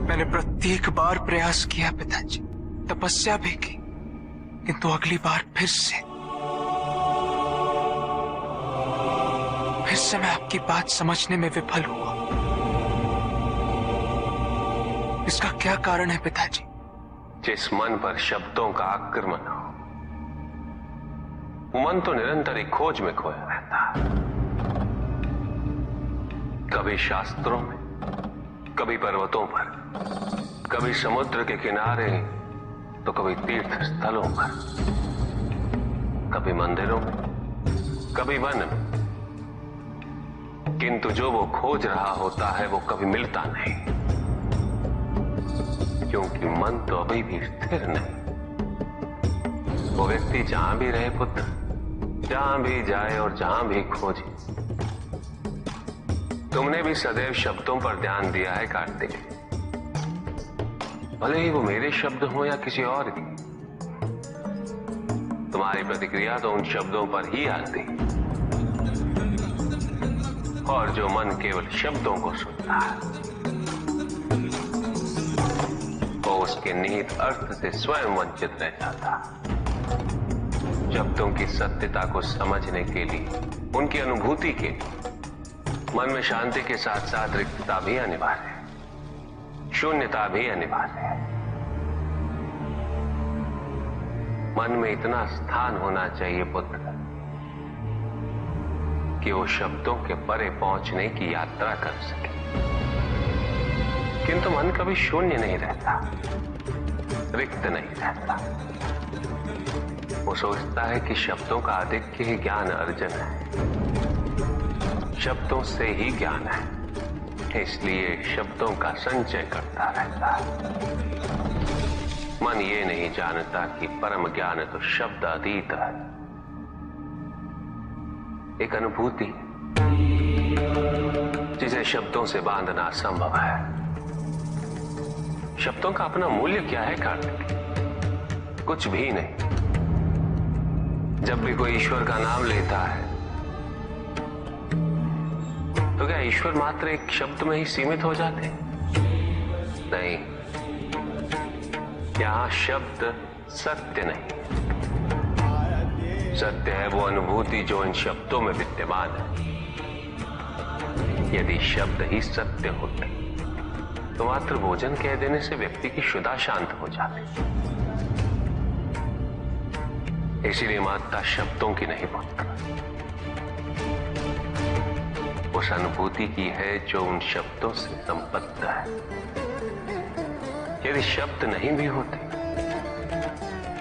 मैंने प्रत्येक बार प्रयास किया पिताजी, तपस्या भी की, किंतु अगली बार फिर से मैं आपकी बात समझने में विफल हुआ। इसका क्या कारण है पिताजी? जिस मन पर शब्दों का आक्रमण हो, वो मन तो निरंतर एक खोज में खोया रहता है। कभी शास्त्रों में, कभी पर्वतों पर, कभी समुद्र के किनारे, तो कभी तीर्थ स्थलों पर, कभी मंदिरों में, कभी वन में। किंतु जो वो खोज रहा होता है वो कभी मिलता नहीं, क्योंकि मन तो अभी भी स्थिर नहीं। वो व्यक्ति जहां भी रहे पुत्र, जहां भी जाए और जहां भी खोजे। तुमने भी सदैव शब्दों पर ध्यान दिया है कार्तिक, भले ही वो मेरे शब्द हो या किसी और की। तुम्हारी प्रतिक्रिया तो उन शब्दों पर ही आती, और जो मन केवल शब्दों को सुनता है, वो उसके निहित अर्थ से स्वयं वंचित रह जाता। शब्दों की सत्यता को समझने के लिए, उनकी अनुभूति के लिए मन में शांति के साथ साथ रिक्तता भी अनिवार्य है, शून्यता भी अनिवार्य है। मन में इतना स्थान होना चाहिए पुत्र कि वो शब्दों के परे पहुंचने की यात्रा कर सके। किंतु मन कभी शून्य नहीं रहता, रिक्त नहीं रहता। वो सोचता है कि शब्दों का आधिक्य ही ज्ञान अर्जन है, शब्दों से ही ज्ञान है, इसलिए शब्दों का संचय करता रहता है। मन ये नहीं जानता कि परम ज्ञान तो शब्द अतीत है, एक अनुभूति जिसे शब्दों से बांधना असंभव है। शब्दों का अपना मूल्य क्या है कार्तिक? कुछ भी नहीं। जब भी कोई ईश्वर का नाम लेता है तो क्या ईश्वर मात्र एक शब्द में ही सीमित हो जाते? नहीं, यहां शब्द सत्य नहीं, सत्य है वो अनुभूति जो इन शब्दों में विद्यमान है। यदि शब्द ही सत्य होते तो मात्र भोजन कह देने से व्यक्ति की क्षुधा शांत हो जाती। इसीलिए माता शब्दों की नहीं पुत्र, उस अनुभूति की है जो उन शब्दों से संबद्ध है। यदि शब्द नहीं भी होते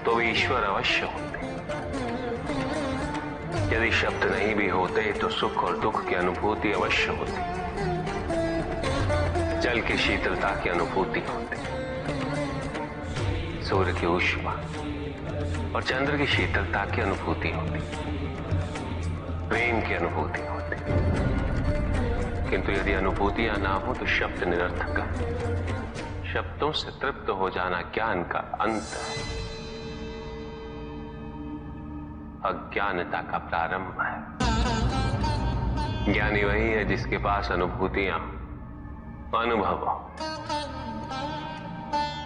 तो वे ईश्वर अवश्य होते। यदि शब्द नहीं भी होते तो सुख और दुख की अनुभूति अवश्य होती, जल की शीतलता की अनुभूति होती, सूर्य की ऊष्मा और चंद्र की शीतलता की अनुभूति होती, प्रेम की अनुभूति होती। किंतु यदि अनुभूतियां ना हो तो शब्द निरर्थक है। शब्दों से तृप्त हो जाना ज्ञान का अंत है, अज्ञानता का प्रारंभ है। ज्ञानी वही है जिसके पास अनुभूतियां, अनुभव हो,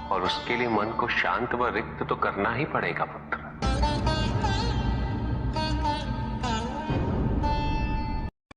और उसके लिए मन को शांत व रिक्त तो करना ही पड़ेगा पुत्र।